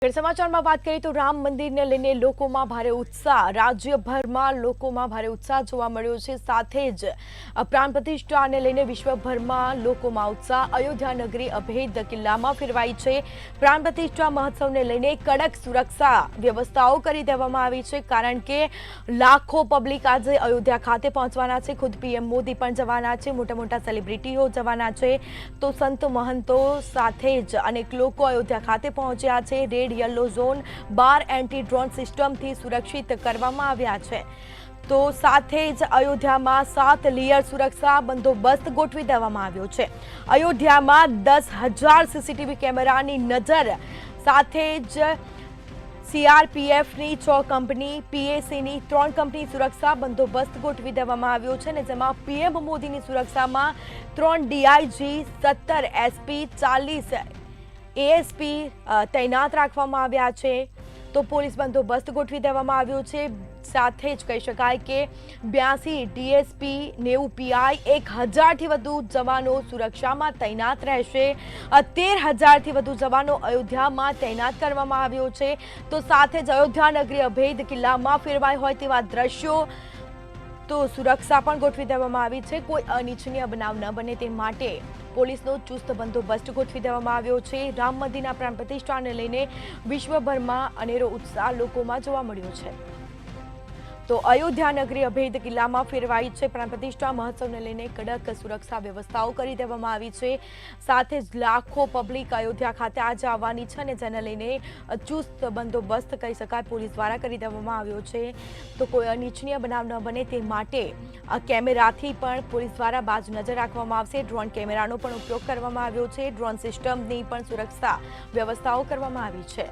સમાચારમાં વાત કરીએ તો રામ મંદિરને લઈને લોકોમાં ભારે ઉત્સાહ રાજ્યભરમાં લોકોમાં ભારે ઉત્સાહ જોવા મળ્યો છે। સાથે જ પ્રાણ પ્રતિષ્ઠાને લઈને વિશ્વભરમાં લોકોમાં ઉત્સાહ અયોધ્યા નગરી અભેદ કિલ્લામાં ફેરવાઈ છે। પ્રાણ પ્રતિષ્ઠા મહોત્સવને લઈને કડક સુરક્ષા વ્યવસ્થાઓ કરી દેવામાં આવી છે, કારણ કે લાખો પબ્લિક આજે અયોધ્યા ખાતે પહોંચવાના છે। ખુદ પીએમ મોદી પણ જવાના છે, મોટા મોટા સેલિબ્રિટીઓ જવાના છે, તો સંત મહંતો સાથે જ અનેક લોકો અયોધ્યા ખાતે પહોંચ્યા છે। Red yellow zone 12 anti drone સિસ્ટમથી સુરક્ષિત કરવામાં આવ્યા છે। તો સાથે જ અયોધ્યામાં 7 લેયર સુરક્ષા બંદોબસ્ત ગોઠવી દેવામાં આવ્યો છે। અયોધ્યામાં 10,000 સીસીટીવી કેમેરાની નજર સાથે જ સીઆરપીએફની 6 કંપની, પીએસીની 3 કંપની સુરક્ષા બંદોબસ્ત ગોઠવી દેવામાં આવ્યો છે, અને જેમાં પીએમ મોદીની સુરક્ષામાં 3 ડીઆઈજી, 17 એસપી, 40 એએસપી તૈનાત રાખવામાં આવ્યા છે। તો પોલીસ બંદોબસ્ત ગોઠવી દેવામાં આવ્યો છે। સાથે જ કહી શકાય કે 82 ડીએસપી, 90 પીઆઈ, 1,000થી વધુ જવાનો સુરક્ષામાં તૈનાત રહેશે। 13,000થી વધુ જવાનો અયોધ્યામાં તૈનાત કરવામાં આવ્યો છે। તો સાથે જ અયોધ્યા નગરી અભેદ કિલ્લામાં ફેરવાઈ હોય તેવા દ્રશ્યો, તો સુરક્ષા પણ ગોઠવી દેવામાં આવી છે। કોઈ અનિચ્છનીય બનાવ ન બને તે માટે પોલીસનો ચુસ્ત બંદોબસ્ત ગોઠવી દેવામાં આવ્યો છે। રામ મંદિરના પ્રાણ પ્રતિષ્ઠાને લઈને વિશ્વભરમાં અનેરો ઉત્સાહ લોકોમાં જોવા મળ્યો છે। તો અયોધ્યા નગરી અભેદ કિલ્લામાં ફેરવાઈ છે। પ્રાણ પ્રતિષ્ઠા મહોત્સવને લઈને કડક સુરક્ષા વ્યવસ્થાઓ કરી દેવામાં આવી છે। સાથે જ લાખો પબ્લિક અયોધ્યા ખાતે આજે આવવાની છે, અને જેને લઈને ચુસ્ત બંદોબસ્ત કહી શકાય પોલીસ દ્વારા કરી દેવામાં આવ્યો છે। તો કોઈ અનિચ્છનીય બનાવ ન બને તે માટે કેમેરાથી પણ પોલીસ દ્વારા બાજ નજર રાખવામાં આવશે। ડ્રોન કેમેરાનો પણ ઉપયોગ કરવામાં આવ્યો છે। ડ્રોન સિસ્ટમની પણ સુરક્ષા વ્યવસ્થાઓ કરવામાં આવી છે।